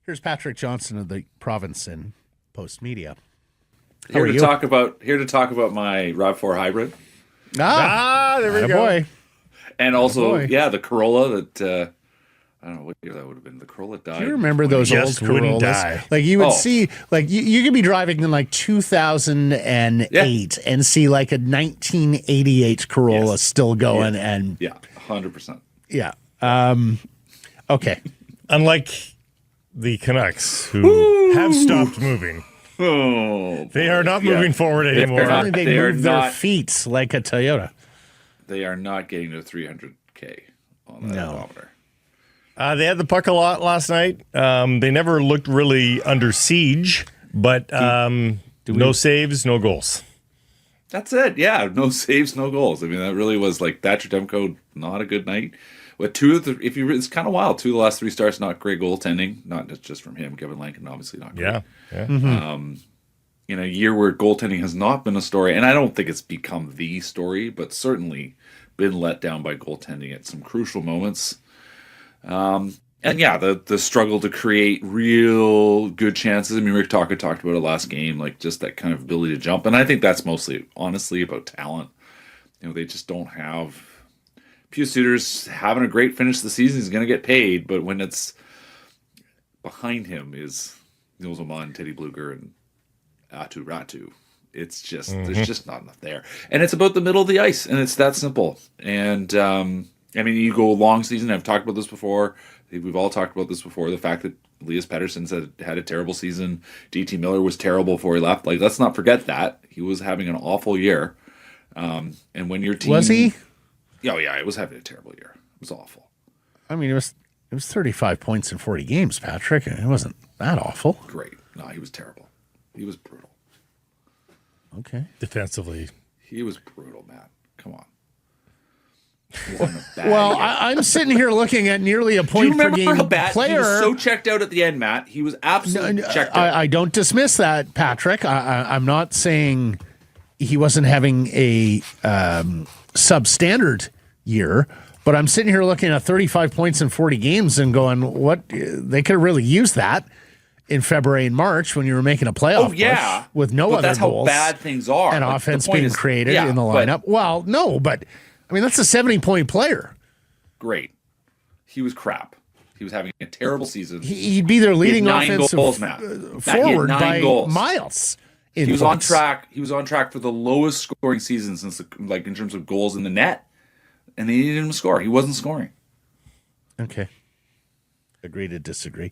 Here's Patrick Johnston of The Province in Post Media. Here to talk about my RAV4 hybrid. There we go. Boy. And also, the Corolla that I don't know what year that would have been. The Corolla died. Do you remember those old Corollas? Like you would see, like you could be driving in like 2008 and see like a 1988 Corolla still going, and 100%. Yeah. Okay. Unlike the Canucks, who have stopped moving. They are not moving forward anymore. They move their feet like a Toyota. They are not getting to 300K on that odometer. They had the puck a lot last night. They never looked really under siege, but no saves, no goals. That's it. Yeah, no saves, no goals. I mean, that really was like Thatcher Demko, not a good night. But it's kind of wild. 2 of the last 3 starts, not great goaltending. Not just from him. Kevin Lankin, obviously not great. Yeah. Mm-hmm. In a year where goaltending has not been a story, and I don't think it's become the story, but certainly been let down by goaltending at some crucial moments. And the struggle to create real good chances. I mean, Rick Tocchet talked about it last game, like just that kind of ability to jump. And I think that's mostly, honestly, about talent. You know, they just don't have. Pius Suter's having a great finish to the season. He's going to get paid, but when it's behind him is Nils Oman, Teddy Bluger, and Atu Ratu, it's just there's just not enough there. And it's about the middle of the ice, and it's that simple. And I mean, you go long season. I've talked about this before. I think we've all talked about this before. The fact that Elias Pettersson had a terrible season. DT Miller was terrible before he left. Like, let's not forget that he was having an awful year. And when your team was he? Oh yeah, it was having a terrible year. It was awful. I mean, it was 35 points in 40 games, Patrick. It wasn't that awful. Great. No, he was terrible. He was brutal. Okay. Defensively. He was brutal, Matt. Come on. Well, I'm sitting here looking at nearly a point per game player. He was so checked out at the end, Matt. He was absolutely checked out. I don't dismiss that, Patrick. I'm not saying he wasn't having a substandard year, but I'm sitting here looking at 35 points in 40 games and going, what? They could have really used that in February and March when you were making a playoff push with no other that's goals. That's how bad things are. And like, offense being created in the lineup. Well, no, but I mean, that's a 70-point player. Great. He was crap. He was having a terrible season. He'd be their leading offensive goals, forward by miles. He was on track. He was on track for the lowest scoring season since, like, in terms of goals in the net, and they needed him to score. He wasn't scoring. Okay. Agree to disagree.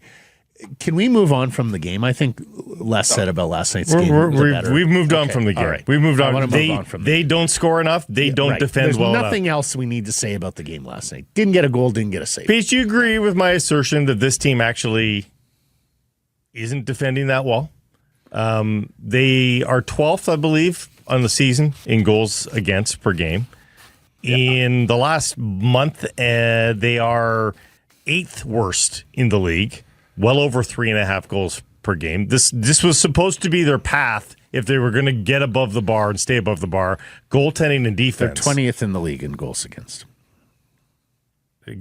Can we move on from the game? I think less said about last night's game. We've moved on from the game. Right. We've moved on. They don't score enough. They don't defend There's well enough. There's nothing else we need to say about the game last night. Didn't get a goal, didn't get a save. Paige, do you agree with my assertion that this team actually isn't defending that well? They are 12th, I believe, on the season in goals against per game. Yeah. In the last month, they are 8th worst in the league. Well over 3.5 goals per game. This was supposed to be their path if they were going to get above the bar and stay above the bar. Goaltending and defense. They're 20th in the league in goals against.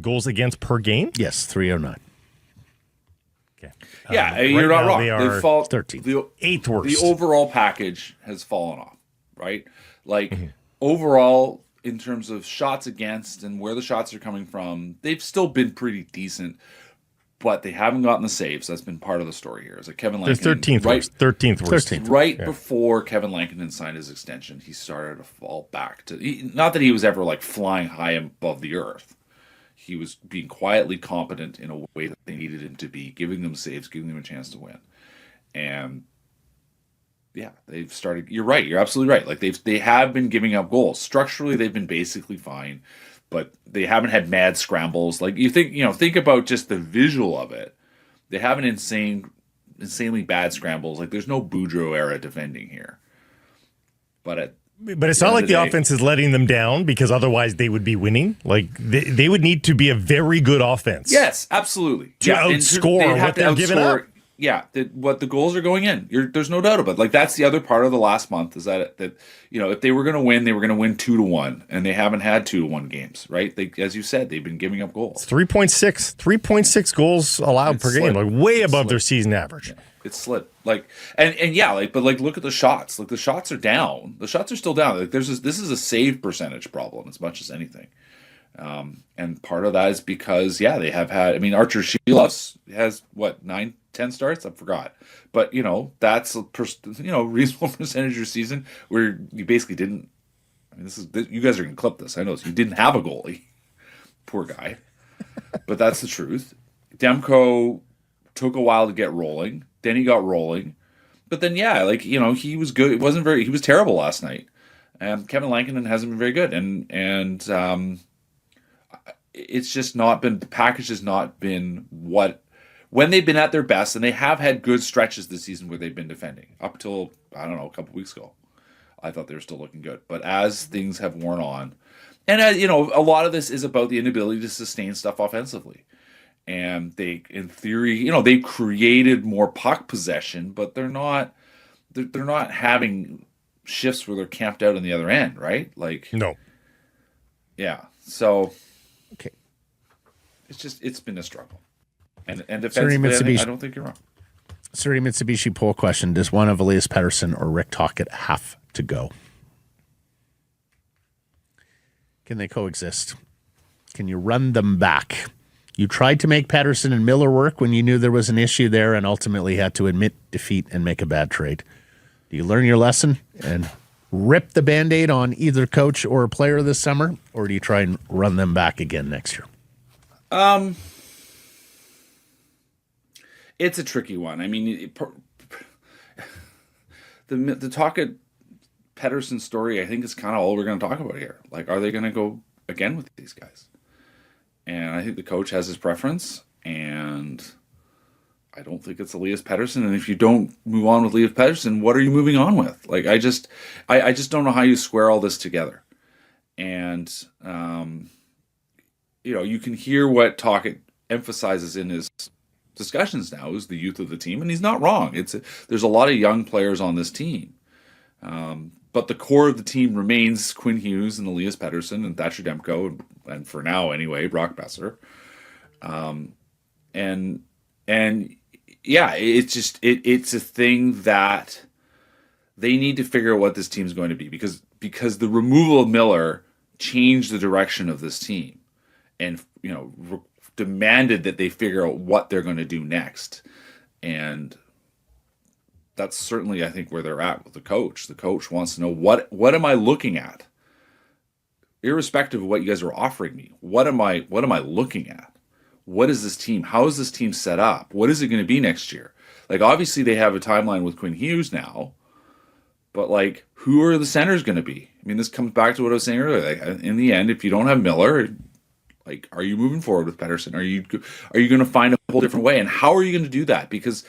Goals against per game? Yes, 309. Okay. Yeah, you're not wrong. They are 13th. The 8th worst. The overall package has fallen off, right? Like, overall, in terms of shots against and where the shots are coming from, they've still been pretty decent. But they haven't gotten the saves. That's been part of the story here. Is that Kevin Lankin? They're 13th worst. 13th worst. Right before Kevin Lankin signed his extension, he started to fall back to. Not that he was ever like flying high above the earth. He was being quietly competent in a way that they needed him to be, giving them saves, giving them a chance to win. And yeah, they've started. You're right. You're absolutely right. Like they have been giving up goals. Structurally, they've been basically fine. But they haven't had mad scrambles. Like think about just the visual of it. They have an insanely bad scrambles. Like there's no Boudreau era defending here. But it's not like the offense is letting them down because otherwise they would be winning. Like they would need to be a very good offense. Yes, absolutely. To outscore what they're giving up. yeah, what the goals are going in. There's no doubt about it. Like, that's the other part of the last month is that if they were going to win, they were going to win 2-1, and they haven't had 2-1 games, right? They, as you said, they've been giving up goals. 3.6 goals allowed per game, like way above their season average. Yeah, it's slid. Like, and yeah, like, but like, look at the shots. Like, the shots are down. The shots are still down. Like, this is a save percentage problem as much as anything. And part of that is because, yeah, they have had. I mean, Archer Sheeloffs has what 9-10 starts. I forgot, but that's a reasonable percentage of your season where you basically didn't. I mean, you guys are gonna clip this. I know you didn't have a goalie. Poor guy, but that's the truth. Demko took a while to get rolling. Then he got rolling, but then he was good. He was terrible last night. And Kevin Lankinen hasn't been very good, and it's just not been, the package has not been when they've been at their best, and they have had good stretches this season where they've been defending up till, I don't know, a couple weeks ago. I thought they were still looking good, but as things have worn on, and a lot of this is about the inability to sustain stuff offensively. And they, in theory, they've created more puck possession, but they're not having shifts where they're camped out on the other end, right? Like, no. Yeah. So, okay. It's been a struggle. And defensively, I don't think you're wrong. Surrey Mitsubishi poll question: does one of Elias Pettersson or Rick Tocchet have to go? Can they coexist? Can you run them back? You tried to make Pettersson and Miller work when you knew there was an issue there and ultimately had to admit defeat and make a bad trade. Do you learn your lesson and rip the Band-Aid on either coach or player this summer, or do you try and run them back again next year? It's a tricky one. I mean, the Tocchet Pettersson story, I think, is kind of all we're going to talk about here. Like, are they going to go again with these guys? And I think the coach has his preference, and I don't think it's Elias Pettersson. And if you don't move on with Elias Pettersson, what are you moving on with? Like, I just don't know how you square all this together. And you can hear what Tocchet emphasizes in his discussions now is the youth of the team, and he's not wrong. There's a lot of young players on this team, but the core of the team remains Quinn Hughes and Elias Pettersson and Thatcher Demko, and for now anyway, Brock Besser. And yeah, it's a thing that they need to figure out what this team's going to be, because the removal of Miller changed the direction of this team, and demanded that they figure out what they're going to do next. And that's certainly, I think, where they're at with the coach. The coach wants to know, what am I looking at? Irrespective of what you guys are offering me, what am I looking at? What is this team? How is this team set up? What is it going to be next year? Like, obviously they have a timeline with Quinn Hughes now, but like, who are the centers going to be? I mean, this comes back to what I was saying earlier. Like, in the end, if you don't have Miller, like, are you moving forward with Pettersson? Are you going to find a whole different way? And how are you going to do that? Because,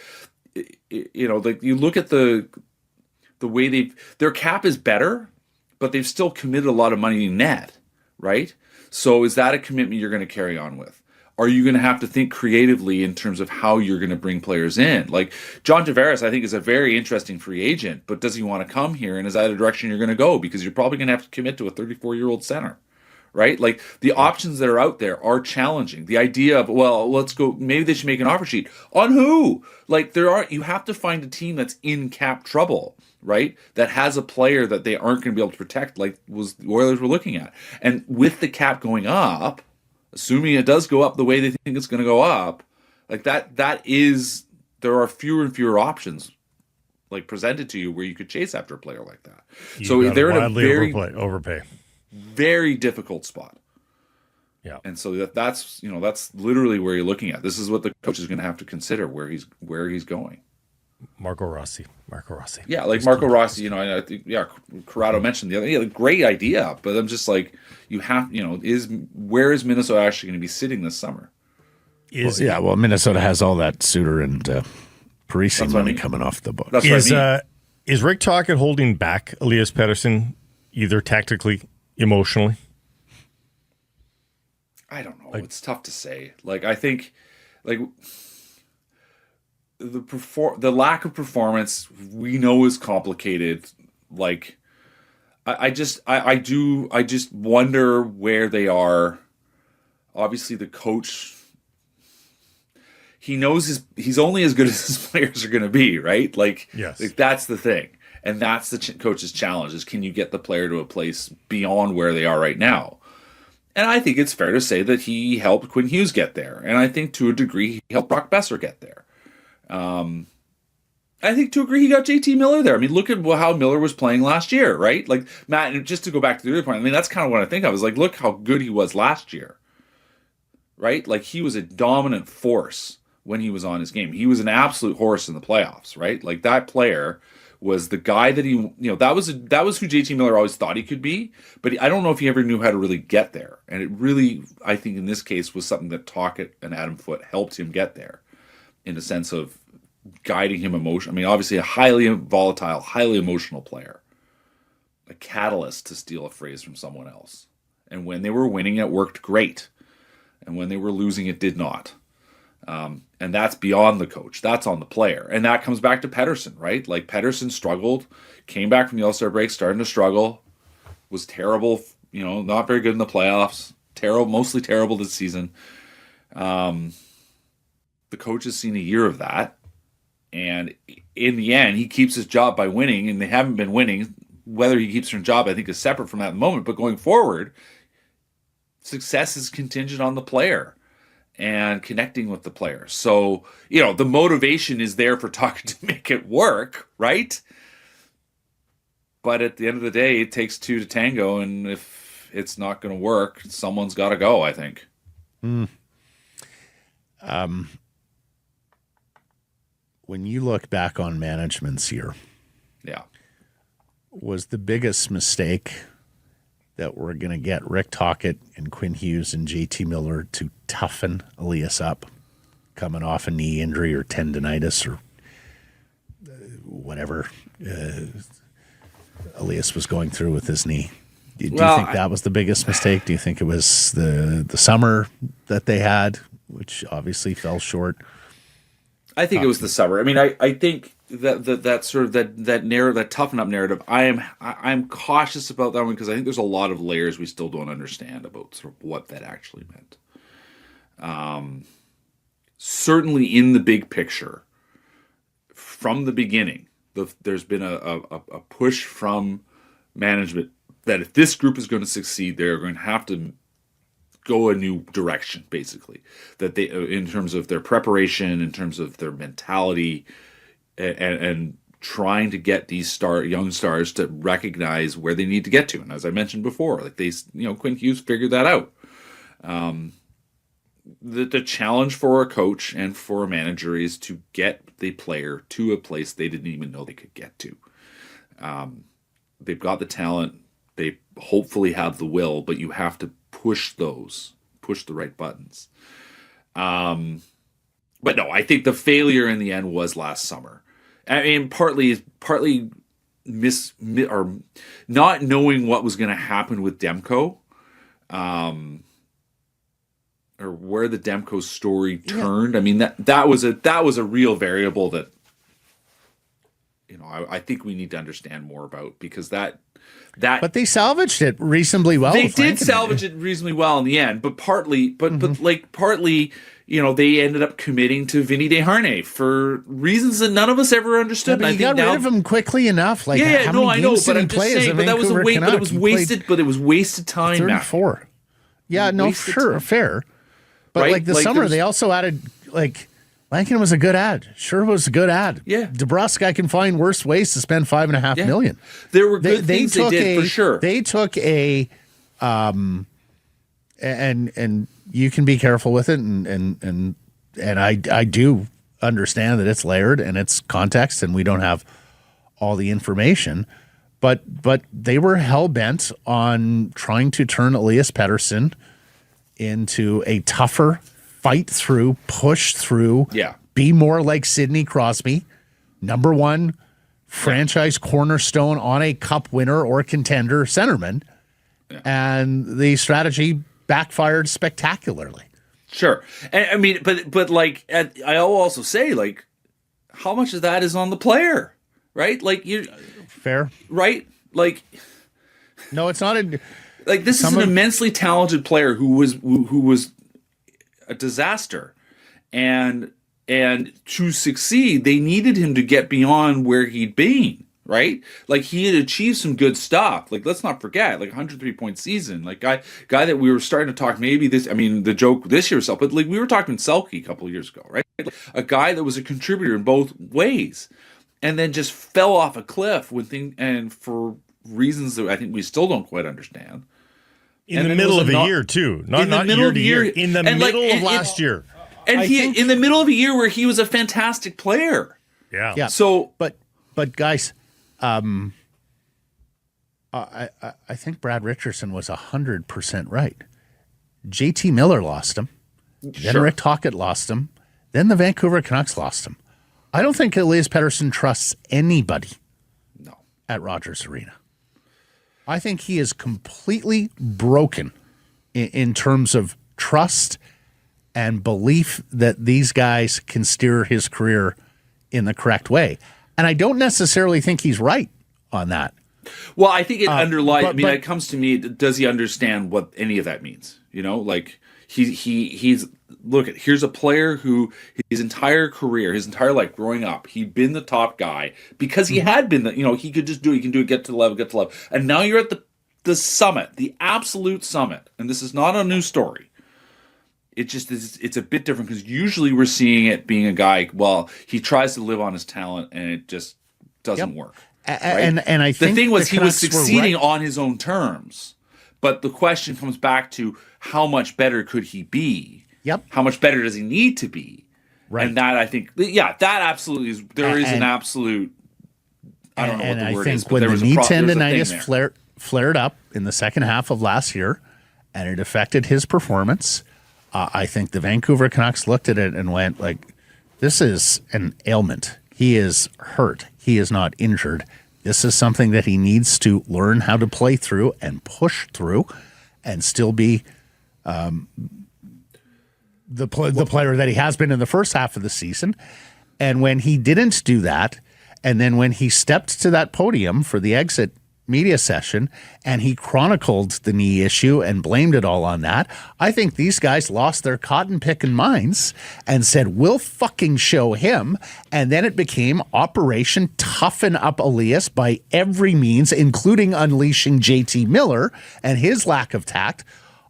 like, you look at the way their cap is better, but they've still committed a lot of money in net, right? So is that a commitment you're going to carry on with? Are you going to have to think creatively in terms of how you're going to bring players in? Like, John Tavares, I think, is a very interesting free agent, but does he want to come here? And is that a direction you're going to go? Because you're probably going to have to commit to a 34-year-old center. Right? Like, the options that are out there are challenging. The idea of, well, let's go, maybe they should make an offer sheet. On who? Like, you have to find a team that's in cap trouble, right? That has a player that they aren't going to be able to protect, like the Oilers were looking at. And with the cap going up, assuming it does go up the way they think it's going to go up, like there are fewer and fewer options, like, presented to you where you could chase after a player like that. So they're in a very overpay. Very difficult spot. Yeah. And so that's literally where you're looking at. This is what the coach is going to have to consider, where he's going. Marco Rossi. Yeah, like Marco Rossi, I think, Corrado mentioned the other, great idea, but I'm just like, you have, where is Minnesota actually going to be sitting this summer? Minnesota has all that Suter and Parisi money coming off the books. That's what I mean. Is Rick Tocchet holding back Elias Pettersson, either tactically, emotionally? I don't know. It's tough to say. Like, I think, like, the lack of performance we know is complicated. Like, I just wonder where they are. Obviously, the coach, he knows he's only as good as his players are going to be, right? Like, yes. Like, that's the thing. And that's the coach's challenge, is can you get the player to a place beyond where they are right now? And I think it's fair to say that he helped Quinn Hughes get there. And I think to a degree he helped Brock Besser get there. I think to a degree he got JT Miller there. I mean, look at how Miller was playing last year, right? Like, Matt, and just to go back to the other point, I mean, that's kind of what I think of. Is like, look how good he was last year, right? Like, he was a dominant force when he was on his game. He was an absolute horse in the playoffs, right? Like, that player was the guy that that was who JT Miller always thought he could be, but I don't know if he ever knew how to really get there. And it really, I think in this case, was something that Tocchet and Adam Foote helped him get there, in the sense of guiding him emotionally. I mean, obviously a highly volatile, highly emotional player, a catalyst, to steal a phrase from someone else. And when they were winning, it worked great, and when they were losing, it did not. And that's beyond the coach. That's on the player. And that comes back to Pettersson, right? Like, Pettersson struggled, came back from the All-Star break, starting to struggle, was terrible, not very good in the playoffs, mostly terrible this season. The coach has seen a year of that. And in the end, he keeps his job by winning, and they haven't been winning. Whether he keeps his job, I think, is separate from that moment. But going forward, success is contingent on the player and connecting with the player. So, the motivation is there for Tocchet to make it work, right? But at the end of the day, it takes two to tango, and if it's not going to work, someone's got to go, I think. When you look back on management's year, was the biggest mistake that we're going to get Rick Tocchet and Quinn Hughes and JT Miller to toughen Elias up, coming off a knee injury or tendonitis or whatever Elias was going through with his knee? Do you think that was the biggest mistake? Do you think it was the summer that they had, which obviously fell short? I think it was the summer. I mean, I think that sort of that narrative, that toughen up narrative, I'm cautious about that one, because I think there's a lot of layers we still don't understand about sort of what that actually meant. Certainly in the big picture, from the beginning, there's been a push from management that if this group is going to succeed, they're going to have to go a new direction, basically. That they, in terms of their preparation, in terms of their mentality, and trying to get these young stars to recognize where they need to get to. And as I mentioned before, like Quinn Hughes figured that out. The challenge for a coach and for a manager is to get the player to a place they didn't even know they could get to. They've got the talent. They hopefully have the will, but you have to push the right buttons. But no, I think the failure in the end was last summer. I mean, partly or not knowing what was going to happen with Demko, or where the Demko story turned. I mean, that was a real variable that I think we need to understand more about, because that. But they salvaged it reasonably well. They did salvage it reasonably well in the end, but partly, they ended up committing to Vinny Desharnais for reasons that none of us ever understood. Yeah, but you got rid of him quickly enough. Like, I know, but I'm just saying, but that was it was wasted time. 34. Yeah, no, sure, fair. But right? like the summer, they also added Lankin was a good ad. Sure was a good ad. Yeah. DeBrusk, I can find worse ways to spend $5.5 million. There were good things they did, for sure. They took and you can be careful with it, and I do understand that it's layered and it's context, and we don't have all the information, but they were hell bent on trying to turn Elias Pettersson into a tougher, fight through, push through, be more like Sidney Crosby, number one franchise cornerstone on a cup winner or contender centerman. Yeah. And the strategy backfired spectacularly. Sure. And I mean, but I'll also say, how much of that is on the player, right? Like you, Fair. right? Like No, it's not. this is an immensely talented player who was a disaster, and to succeed, they needed him to get beyond where he'd been. Right, like he had achieved some good stuff. Like let's not forget, like 103-point season. Like guy that we were starting to talk. Maybe this. I mean, the joke this year was Selke, but like we were talking Selke a couple of years ago, right? Like, a guy that was a contributor in both ways, and then just fell off a cliff and for reasons that I think we still don't quite understand. In the middle of a year too, not year to year. In the middle of last year, and in the middle of a year where he was a fantastic player. Yeah. So, but guys. I think Brad Richardson was 100% right. JT Miller lost him. Then Rick Tocchet lost him. Then the Vancouver Canucks lost him. I don't think Elias Pettersson trusts anybody at Rogers Arena. I think he is completely broken in terms of trust and belief that these guys can steer his career in the correct way. And I don't necessarily think he's right on that. Well, I think it underlies. I mean, it comes to me. Does he understand what any of that means? You know, like he's look. Here's a player who his entire career, his entire life, growing up, he'd been the top guy because he had been the. You know, he could just do it. He can do it. Get to the level. And now you're at the summit, the absolute summit. And this is not a new story. It just is. It's a bit different because usually we're seeing it being a guy. Well, he tries to live on his talent, and it just doesn't work. Right? And I think the thing was he was succeeding on his own terms, but the question comes back to how much better could he be? Yep. How much better does he need to be? Right. And that I think, that absolutely is. There is an absolute. I don't know what the word is. But when the knee tendonitis flared up in the second half of last year, and it affected his performance. I think the Vancouver Canucks looked at it and went like, this is an ailment. He is hurt. He is not injured. This is something that he needs to learn how to play through and push through and still be the player that he has been in the first half of the season. And when he didn't do that, and then when he stepped to that podium for the exit media session and he chronicled the knee issue and blamed it all on that, I think these guys lost their cotton picking minds and said, we'll fucking show him. And then it became Operation Toughen Up Elias by every means, including unleashing JT Miller and his lack of tact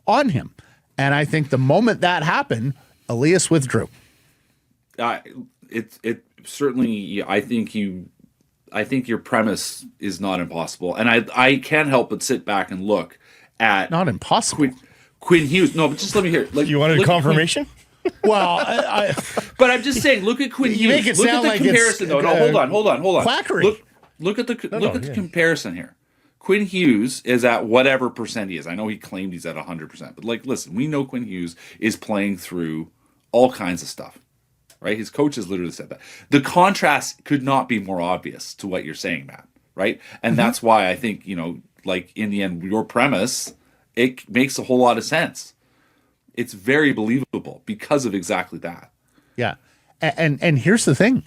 on him. And I think the moment that happened, Elias withdrew. It certainly, I think your premise is not impossible, and I can't help but sit back and look at not impossible. Quinn Hughes. No, but just let me hear. You wanted confirmation? Well, but I'm just saying. Look at Quinn Hughes. Make it look sound at the like comparison, though. No, hold on. Quackery. Look at the comparison here. Quinn Hughes is at whatever percent he is. I know he claimed he's at 100%, but listen, we know Quinn Hughes is playing through all kinds of stuff. Right? His coach has literally said that. The contrast could not be more obvious to what you're saying, Matt. Right? And that's why I think, in the end, your premise, it makes a whole lot of sense. It's very believable because of exactly that. Yeah. And here's the thing.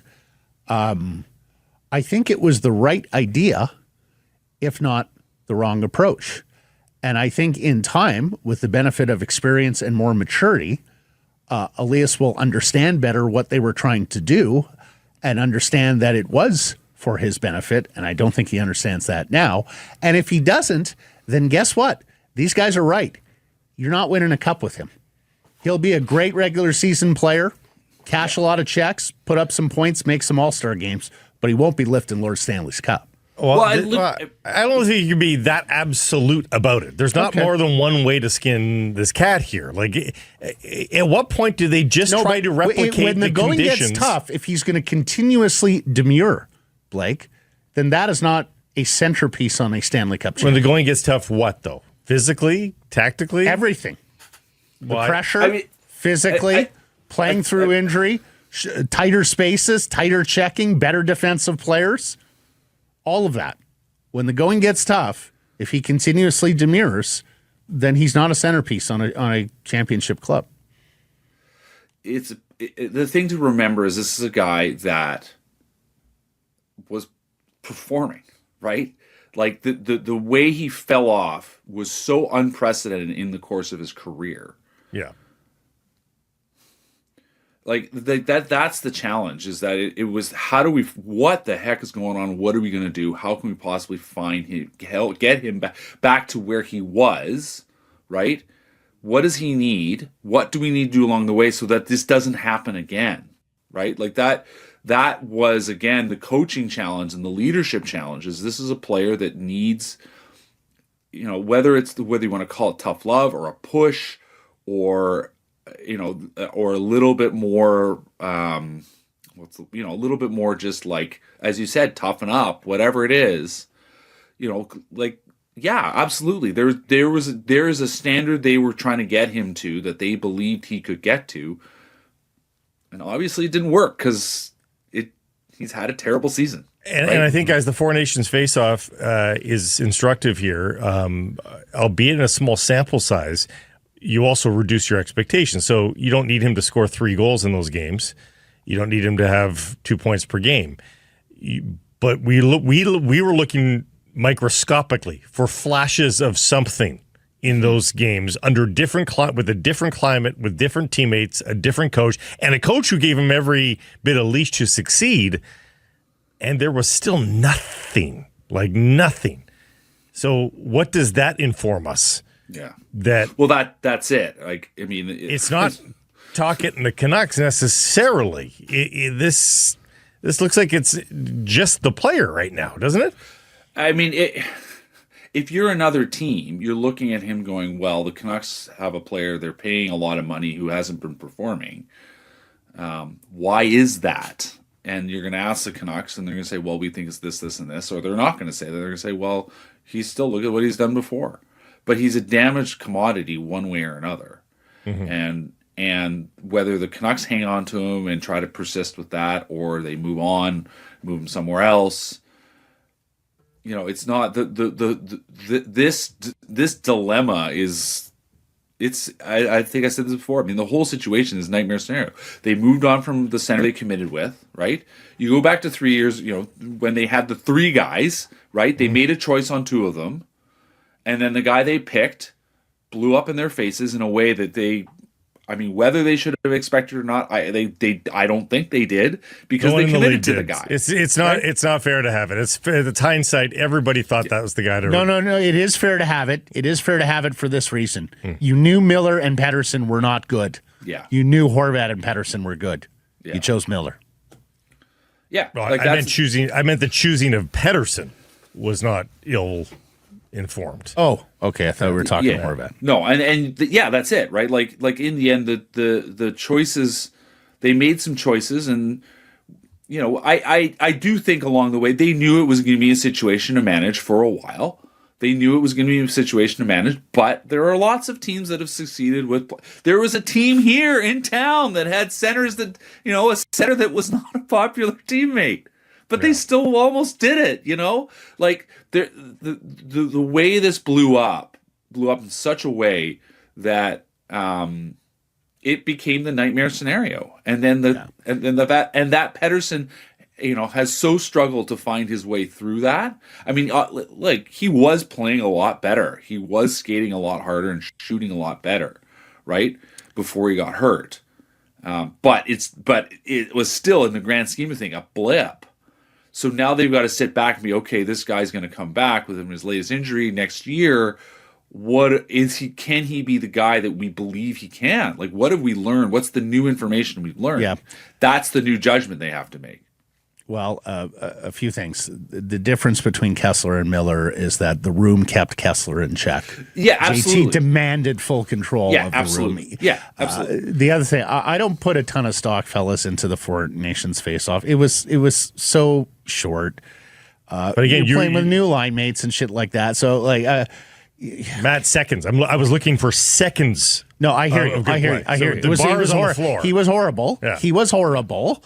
I think it was the right idea, if not the wrong approach. And I think in time, with the benefit of experience and more maturity, Elias will understand better what they were trying to do and understand that it was for his benefit. And I don't think he understands that now. And if he doesn't, then guess what? These guys are right. You're not winning a cup with him. He'll be a great regular season player, cash a lot of checks, put up some points, make some all-star games, but he won't be lifting Lord Stanley's Cup. Well, I don't think you can be that absolute about it. There's not more than one way to skin this cat here. At what point do they just try to replicate when the going conditions? Gets tough, if he's going to continuously demur, Blake, then that is not a centerpiece on a Stanley Cup champion. When the going gets tough, what though? Physically, tactically, everything. The pressure, physically, playing through injury, tighter spaces, tighter checking, better defensive players. All of that. When the going gets tough, if he continuously demurs, then he's not a centerpiece on a championship club. The thing to remember is this is a guy that was performing, right? Like the way he fell off was so unprecedented in the course of his career. Yeah. Like that's the challenge, is that it was, what the heck is going on? What are we going to do? How can we possibly find him, get him back to where he was, right? What does he need? What do we need to do along the way so that this doesn't happen again, right? Like that was, again, the coaching challenge and the leadership challenge. Is this is a player that needs, whether you want to call it tough love or a push, or or a little bit more, a little bit more, just like, as you said, toughen up, whatever it is, like, yeah, absolutely. There is a standard they were trying to get him to, that they believed he could get to, and obviously it didn't work because he's had a terrible season. And, right? and I think, guys, the Four Nations face-off is instructive here, albeit in a small sample size. You also reduce your expectations. So you don't need him to score 3 goals in those games. You don't need him to have 2 points per game. But we were looking microscopically for flashes of something in those games under with a different climate, with different teammates, a different coach, and a coach who gave him every bit of leash to succeed. And there was still nothing, like nothing. So what does that inform us? Yeah. That's it. Like, I mean, it's not Tocchet and the Canucks necessarily. This looks like it's just the player right now, doesn't it? I mean, if you're another team, you're looking at him going, well, the Canucks have a player they're paying a lot of money who hasn't been performing. Why is that? And you're going to ask the Canucks, and they're going to say, well, we think it's this, this, and this. Or they're not going to say that. They're going to say, well, look at what he's done before. But he's a damaged commodity one way or another. Mm-hmm. And whether the Canucks hang on to him and try to persist with that, or they move on, move him somewhere else, it's not this dilemma is, I think I said this before. I mean, the whole situation is a nightmare scenario. They moved on from the center they committed with, right? You go back to 3 years, when they had the 3 guys, right? They made a choice on 2 of them. And then the guy they picked blew up in their faces in a way that whether they should have expected or not, I don't think they did, because they committed to the guy. It's not fair to have it. It's the hindsight. Everybody thought that was the guy to. No. It is fair to have it. It is fair to have it for this reason. You knew Miller and Pettersson were not good. Yeah. You knew Horvat and Pettersson were good. Yeah. You chose Miller. Yeah. Well, I meant the choosing of Pettersson was not ill-informed. Oh, okay. I thought we were talking Horvat. No, that's it, right? Like in the end, the choices, they made some choices, and I do think along the way they knew it was going to be a situation to manage for a while. They knew it was going to be a situation to manage, but there are lots of teams that have succeeded with. There was a team here in town that had centers that, a center that was not a popular teammate, but they still almost did it, Like the way this blew up in such a way that it became the nightmare scenario. And then that Pettersson, has so struggled to find his way through that. I mean, he was playing a lot better. He was skating a lot harder and shooting a lot better, right? Before he got hurt. But it was still, in the grand scheme of things, a blip. So now they've got to sit back and be, okay, this guy's going to come back with his latest injury next year. What is he? Can he be the guy that we believe he can? Like, what have we learned? What's the new information we've learned? Yeah. That's the new judgment they have to make. Well, a few things. The difference between Kessler and Miller is that the room kept Kessler in check. Yeah, absolutely. JT demanded full control of the room. Yeah, absolutely. The other thing, I don't put a ton of stock, fellas, into the Four Nations face-off. It was so short. But again, you're playing with new line mates and shit like that. So, Matt, seconds. I was looking for seconds. No, I hear you. I hear you. The bar is on the floor. He was horrible. Yeah. He was horrible.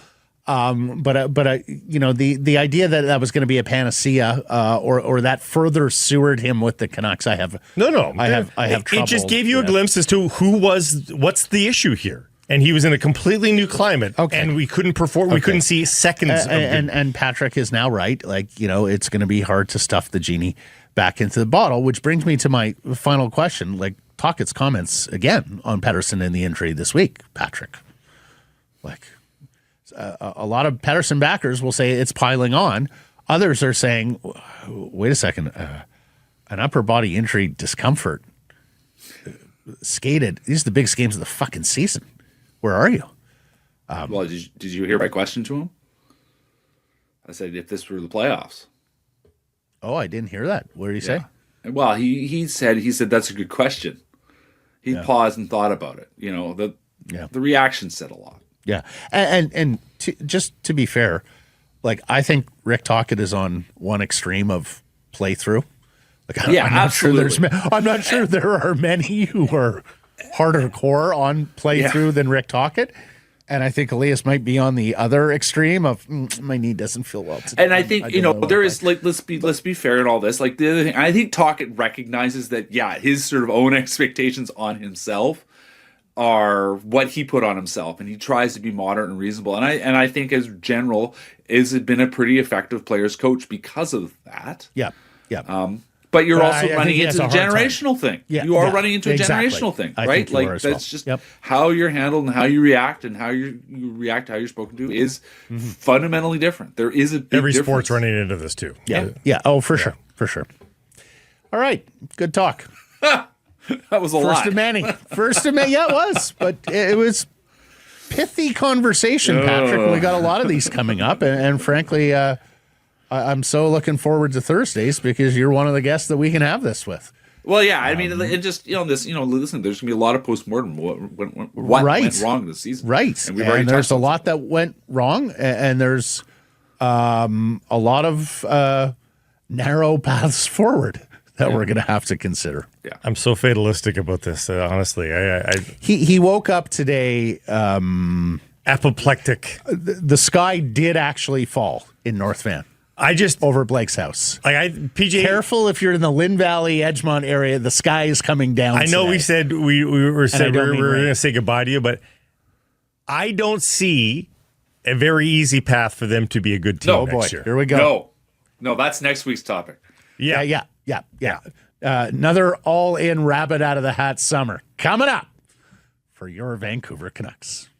But the idea that was going to be a panacea, or that further sewered him with the Canucks, I have trouble. It just gave you a glimpse as to what's the issue here. and he was in a completely new climate. Okay. And we couldn't perform. We couldn't see seconds. And Patrick is now right. Like, it's going to be hard to stuff the genie back into the bottle, which brings me to my final question. Like, Tocchet's comments again on Pettersson and the injury this week, Patrick. Like, a lot of Pettersson backers will say it's piling on. Others are saying, wait a second, an upper body injury discomfort, skated. These are the biggest games of the fucking season. Where are you? Well, did you hear my question to him? I said, if this were the playoffs. Oh, I didn't hear that. What did he say? Well, he said that's a good question. He paused and thought about it. The reaction said a lot. Yeah, and just to be fair, like, I think Rick Tocchet is on one extreme of playthrough. Like, absolutely. I'm not sure there are many who are harder core on playthrough than Rick Tocchet. And I think Elias might be on the other extreme of my knee doesn't feel well today. And I think there is, like, let's be fair in all this. Like, the other thing, I think Tocchet recognizes that his sort of own expectations on himself are what he put on himself, and he tries to be moderate and reasonable. And I think as general has been a pretty effective players coach because of that. Yeah. But you're also running into a generational thing. Yeah, you are running into a generational thing, right? Like, that's just how you're handled and how you react and how you react, how you're spoken to is fundamentally different. There is a big every difference. sport's running into this too. Yeah. Oh, for sure. All right. Good talk. That was a lot. First of many. Yeah, it was. But it was pithy conversation, Patrick. We got a lot of these coming up. And frankly, I'm so looking forward to Thursdays because you're one of the guests that we can have this with. Well, yeah, I mean, it just, listen, there's going to be a lot of postmortem what went wrong this season. Right. And there's a lot that went wrong, and there's a lot of narrow paths forward that we're going to have to consider. Yeah. I'm so fatalistic about this, honestly. He woke up today apoplectic. The sky did actually fall in North Van. Over Blake's house. PJ, careful if you're in the Lynn Valley, Edgemont area. The sky is coming down. I know today. we said we were going to say goodbye to you, but I don't see a very easy path for them to be a good team next year. Here we go. No, that's next week's topic. Yeah. Another all-in rabbit out of the hat summer coming up for your Vancouver Canucks.